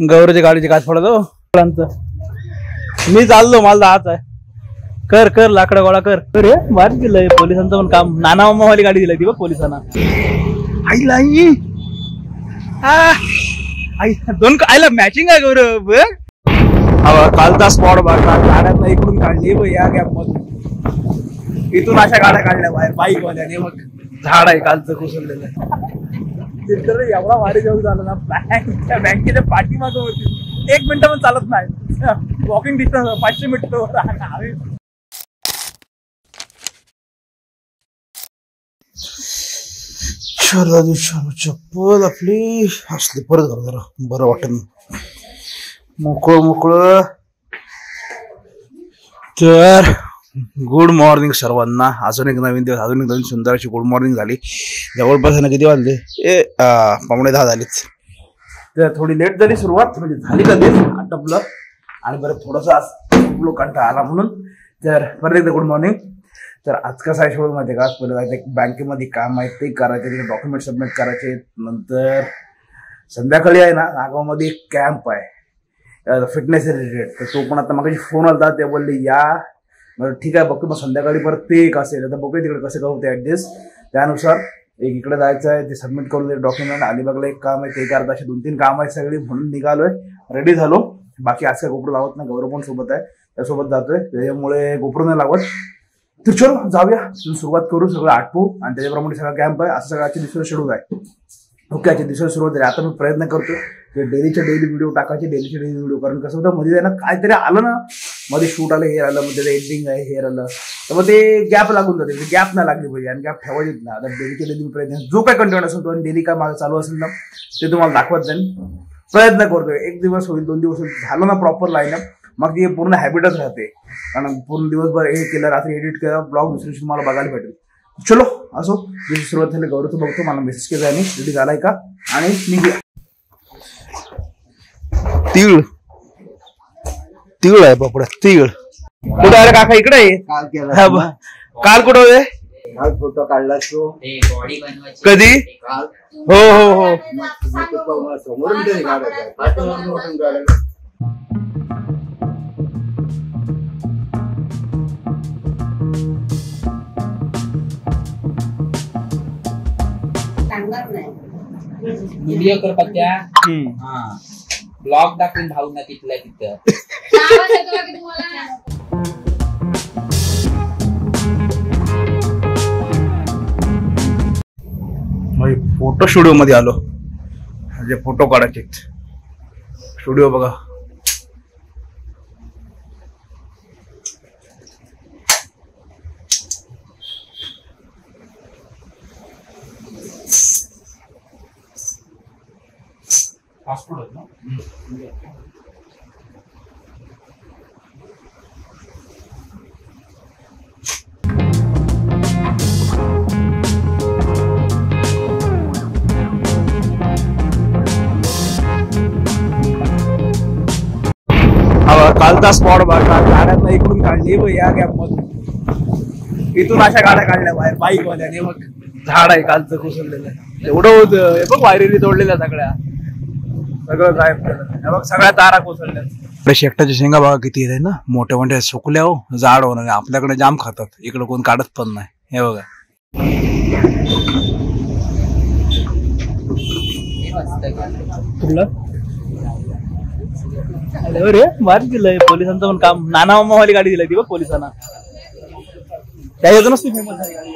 गौरीच्या गाडीची काच पडतो मी चाललो मला हाच आहे कर कर लाकडा गोळा कर रे वाट दिलंय पोलिसांचं पण काम नाना मामावाली गाडी दिली ती बघ पोलिसांना आईला आई दोन आईला मॅचिंग आहे गौरव कालचा स्पॉट बघा गाड्यात इकडून काढली बघ या गॅप मधून इथून अशा गाड्या काढल्या बाहेर बाईक वाल्याने मग झाड आहे कालचं कोसळलेलं एवढा भारी जेवण झालं ना बँकेच्या पाठीमागं होती 1 मिनिट पण चालत नाही वॉकिंग डिस्टन्स 500 मीटर चलो चप्पल आपली असली परत घाल जरा बरं वाटत मोकळं तर गुड मॉर्निंग सर्वांना अजून एक नवीन दिवस अजून एक नवीन सुंदर अशी गुड मॉर्निंग झाली जवळपास ना किती वाजले 9:45 झालीच तर थोडी लेट झाली सुरुवात म्हणजे झाली कधीच आटपलं आणि बरं थोडंसं कंटाळा आला म्हणून तर परत एकदा गुड मॉर्निंग तर आज कसं आहे शोध माहिती का पहिलं जायचं बँकेमध्ये काम आहे ते करायचे तिथे डॉक्युमेंट सबमिट करायचे नंतर संध्याकाळी आहे ना नागावमध्ये एक कॅम्प आहे फिटनेस रिलेटेड तर तो पण आता मग फोन आला ते बोलले या मग ठीक आहे बघतो मग संध्याकाळी परत ते एक असेल आता बघूया तिकडे कसं होते ऍडजस्ट त्यानुसार एक इकडे जायचं आहे ते सबमिट करून दे डॉक्युमेंट अलिबागला एक काम आहे ते करता असे 2-3 काम आहेत सगळी म्हणून निघालोय रेडी झालो बाकी आज काय गोप्रो लावत नाही गौरव पण सोबत आहे त्यासोबत जातोय त्याच्यामुळे गोप्रो नाही लावत तर चलो जाऊया सुरुवात करू सगळं आटपू आणि त्याच्याप्रमाणे सगळा कॅम्प आहे असं सगळं आजच्या दिवसाला शेड्यूल आहे ओके आजच्या दिवसाला सुरुवात आहे आता मी प्रयत्न करतोय की डेली व्हिडिओ टाकायचे डेलीचे डेली व्हिडिओ कारण कसं होतं मध्ये ना काहीतरी आलं ना मध्ये शूट आलं हे आलं मग त्याचं एडिटिंग आहे हे आलं तर मग ते गॅप लागून जाते गॅप नाही लागली पाहिजे आणि गॅप ठेवायचीच ना आता डेलीचे डेली प्रयत्न जो काही कंटेंट असेल तो आणि डेली काय माझं चालू असेल ना ते तुम्हाला दाखवत जाईल प्रयत्न करतोय 1 दिवस होईल 2 दिवस होईल झालं ना प्रॉपर लाईनअप मग ती पूर्ण हॅबिटच राहते कारण पूर्ण दिवसभर हे केलं रात्री एडिट केलं ब्लॉग दुसऱ्या दिवशी मला बघायला भेटेल चलो असो दिवशी सुरुवात झाली गौरव बघतो मला मेसेज केला आणि रेडी झालाय का आणि निघूया तिळ आहे बापडा तिळ कुठे आलं काका इकडे आहे काल कुठं होते फोटो काढला तो कधी हो हो हो व्हिडिओ कर पत्त्या ब्लॉग दाखवून भाऊ ना तिथल्या तिथं फोटो स्टुडिओ मध्ये आलो म्हणजे फोटो काढायचे स्टुडिओ बघा पासपोर्ट ना कालचा स्पॉट बघा गाड्यात इकडून काढली बघ या गॅप मधून इथून अशा गाड्या काढल्या बाहेर बाईक वाल्याने मग झाड आहे कालचं कोसळलेलं एवढं होतं हे बघ वायरी तोडलेल्या सगळं गायब केलं बघ सगळ्या तारा कोसळल्या शेकटाच्या शेंगा बघा किती आहे ना मोठ्या मोठ्या सुकल्या हो जाड होणार आपल्याकडे जाम खातात इकडे कोण काढत पण नाही हे बघा कुठलं रे वाट दिलंय पोलिसांचं पण काम नाना मामावाली गाडी दिली ती बघ पोलिसांना त्याच्यातूनच ती फेमस आहे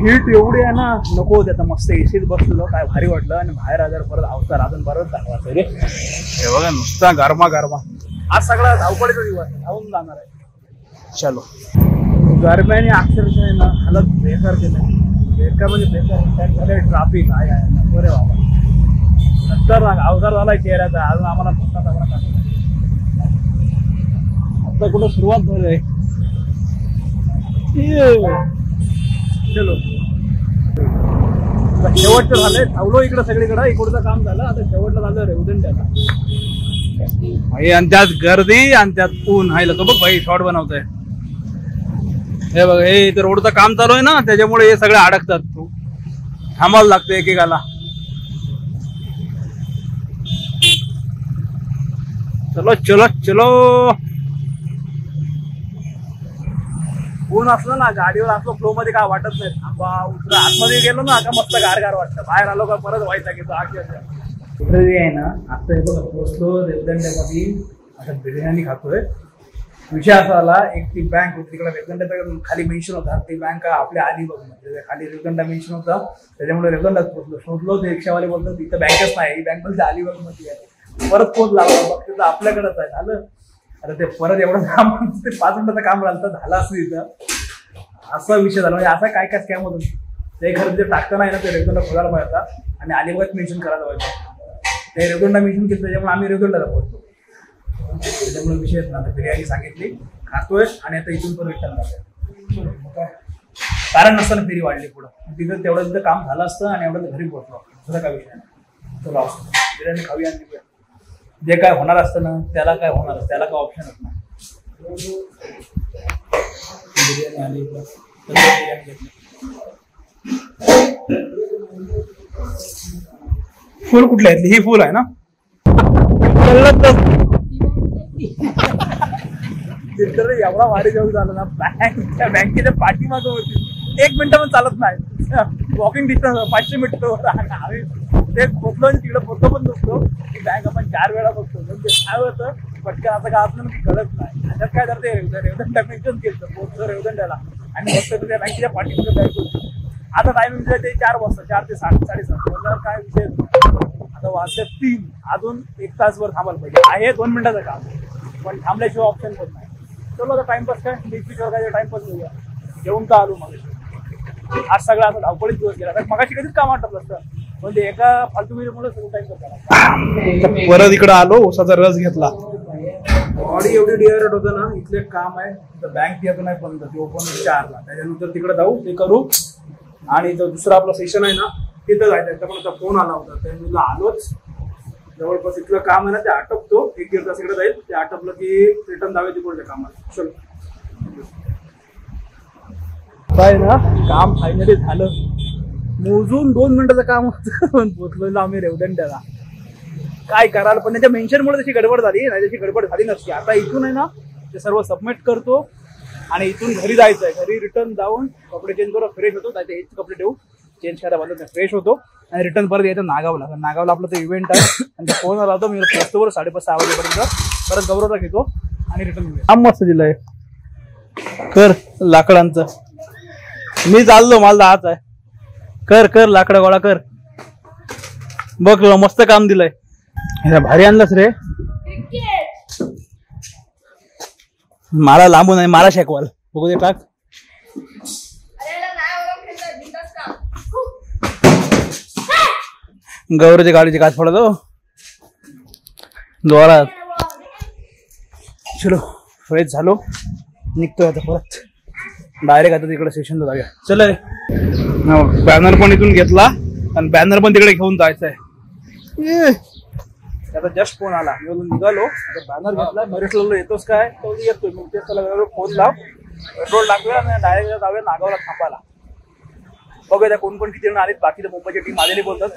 हीट एवढी आहे ना, नको होते. आता मस्त एसीत बसलो, काय भारी वाटलं. आणि बाहेर आजार परत अवतार अजून परत दाखवायचं रे. हे बघा नुसता गरमा गरमा. आज सगळा धावपळीचा दिवस धावून जाणार आहे. चलो. गरम्याने अक्षरशः आहे ना हालत बेकार केलं. बेकार म्हणजे बेकार झालं. ट्राफिक आहे बरे बाबा. नंतर अवतार झालाय चेहऱ्याचा. अजून आम्हाला आता कुठं सुरुवात झाली. चलो शेवटचं झालंय. धावलो इकडं सगळीकडं. इकडचं काम झालं. आता शेवटला झालं रेवदंड्याला. आणि त्यात गर्दी आणि त्यात ऊन आहे. तो बघ भाई शॉर्ट बनवतोय. हे बघ हे इथे रोडचं काम चालू आहे ना, त्याच्यामुळे हे सगळे अडकतात. थांबावं लागतं एकेकाला. चलो चलो चलो. ऊन असलं ना गाडीवर असलं फ्लो मध्ये काय वाटत नाही. आतमध्ये गेलो ना का मस्त गार गार वाटतं. बाहेर आलो का परत व्हायचा की इकडे आहे ना. आता हे बघा पोचलो रेवदंड्यामध्ये. आता बिर्याणी खातोय. विषय असा आला, एक ती बँक होती तिकडे रेवदंड्याचा खाली मेन्शन होता. ती बँक आपल्या अलिबाग म्हणजे खाली रेवदंडा मेन्शन होता. त्याच्यामुळे रेवदंडात पोचलो. शोधलो ते रिक्षावाले बोलतो तिथं बँकच नाही. ही बँक म्हणजे अलिबाग मध्ये आहे. परत पोच लावला. बघ तिथं आपल्याकडेच आहे. झालं. अरे ते परत एवढं काम ते 5 मिनिटाचं काम राहिलं झालं असं तिथं. असा विषय झाला. म्हणजे असा काय काय स्कॅम होतो. ते खरं जे टाकताना आहे ना ते रेवदंडा खोलायला पाहिजे आणि अलिबाग मेन्शन करायला पाहिजे. ते रेवदंडा मेन्शन केलं त्याच्यामुळे आम्ही रेवदंडाला पोहोचतो. त्याच्यामुळे विषय ना. आता बिर्याणी सांगितली खातोय आणि आता इथून पण रिटर्न जातोय. कारण नसताना फेरी वाढली पुढं. तिथं तेवढं तिथं काम झालं असतं आणि एवढं घरी पोहोचलो. दुसरा काय विषय नाही. चला बिर्याणी खाऊया. जे काय होणार असतं ना त्याला काय होणार, त्याला काय ऑप्शनच नाही. बिर्याणी आली बिर्याणी घेतली. फुल कुठले आहेत? ही फुल आहे ना. एवढा भारी जेवण झालं ना. बँकेच्या पाठीमागं होती. 1 मिनिट पण चालत नाही. Walking distance 500 metre. आम्ही ते पोचलो आणि तिकडे पोचलो पण नसतो. ती बँक आपण 4 वेळा बघतो. म्हणजे काय होतं पटकन असं काय असलं की कळत नाही. त्याच्यात काय करते रेवदंडा मेन्शन केलं. पोचलो रेवदंड्याला आणि मस्त त्या बँकेच्या पाठीमागं बँक होती. आता टायमिंग ते 4 वाजता 4 ते 7 7:30. काय विषय. आता वाजले 3. अजून 1 तासभर थांबायला पाहिजे. आहे 2 मिनिटाचं काम पण थांबल्याशिवाय ऑप्शन पण नाही. चलो आता टाइमपास काय बीच वगैरे टाइमपास घेऊया. जेवून का आलो मग. आज सगळा असं धावपळीत दिवस गेला. मगाशी कधीच काम वाटत असतं पण ते एका फालतू मुळे सगळं टाइम करतात. परत इकडे आलो. उसाचा रस घेतला. बॉडी एवढी डिहायड्रेट होतं ना. इथले काम आहे. बँक येतो नाही बंद. ते ओपन 4ला. त्याच्यानंतर तिकडे जाऊ ते करू. आणि जो दुसरा आपला सेशन आहे ना तिथं जायचं. पण आता फोन आला होता त्यामुळे आलोच. जवळपास इथलं काम आहे ना ते आटपतो. 1-1.5 तास इकडे जाईल. ते आटपलं की रिटर्न जावे पुढच्या कामाला. चलो काय ना काम फायनली झालं. मोजून 2 मिनिटाचं काम होतं पण पोचलो आम्ही रेवदंड्याला. काय करायला पण त्याच्या मेन्शनमुळे त्याची गडबड झाली. नाही त्याची गडबड झाली नसती. आता इथून आहे ना ते सर्व सबमिट करतो आणि इथून घरी जायचं आहे. घरी रिटर्न जाऊन कपडे चेंज करून फ्रेश होतो. त्याचे हेच कपडे ठेवू चेंज करायला बांधत नाही. फ्रेश होतो आणि रिटर्न परत यायचं नागावला. नागावला आपलं तो इव्हेंट आहे आणि फोन आला होता. मी पोचतो 5:30-6 वाजेपर्यंत. परत गौरवला घेतो आणि रिटर्न घेऊया. काम मस्त दिलंय. कर लाकडांचं. मी चाललो मला हाच आहे. कर कर लाकडं गोळा कर. बघ मस्त काम दिलंय. भारी आणलंच रे. मला लांबून आहे. मला शेकवाल बघू दे. टाक. गौरवच्या गाडीची काच पडतो जोरात. चलो फ्रेश झालो. निघतोय आता परत. डायरेक्ट आता तिकडे स्टेशनला जाऊया. चल बॅनर पण इथून घेतला आणि बॅनर पण तिकडे घेऊन जायचंय. आता जस्ट फोन आला. मी निघालो. बॅनर घेतला. मरेठला येतोस काय तो येतोय. मग ते त्याला फोन लाव. पेट्रोल टाकूया आणि डायरेक्ट जाऊया नागावला थांबायला. बघूया कोण कोण किती जण आलेत. बाकी मुंबईची टीम आलेली बोलतात.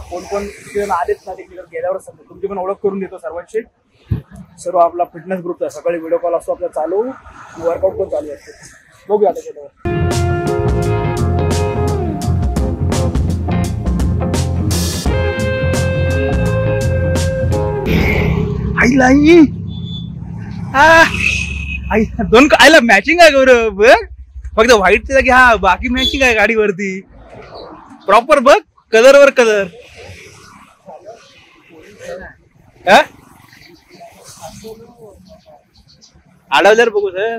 कोण कोण किती जण आलेत ना तिकडे गेल्यावर समजा तुमची पण ओळख करून देतो सर्वांची. सर्व आपला फिटनेस ग्रुप आहे. सकाळी व्हिडिओ कॉल असतो आपला चालू. वर्कआउट पण चालू असते. बघूया आता गेल्यावर. दोन आईला मॅचिंग आहे गौरव. फक्त व्हाईटच्या जागी हा बाकी मॅचिंग आहे गाडीवरती. प्रॉपर बघ कलर वर कलर. अडवल्यावर बघू सर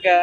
का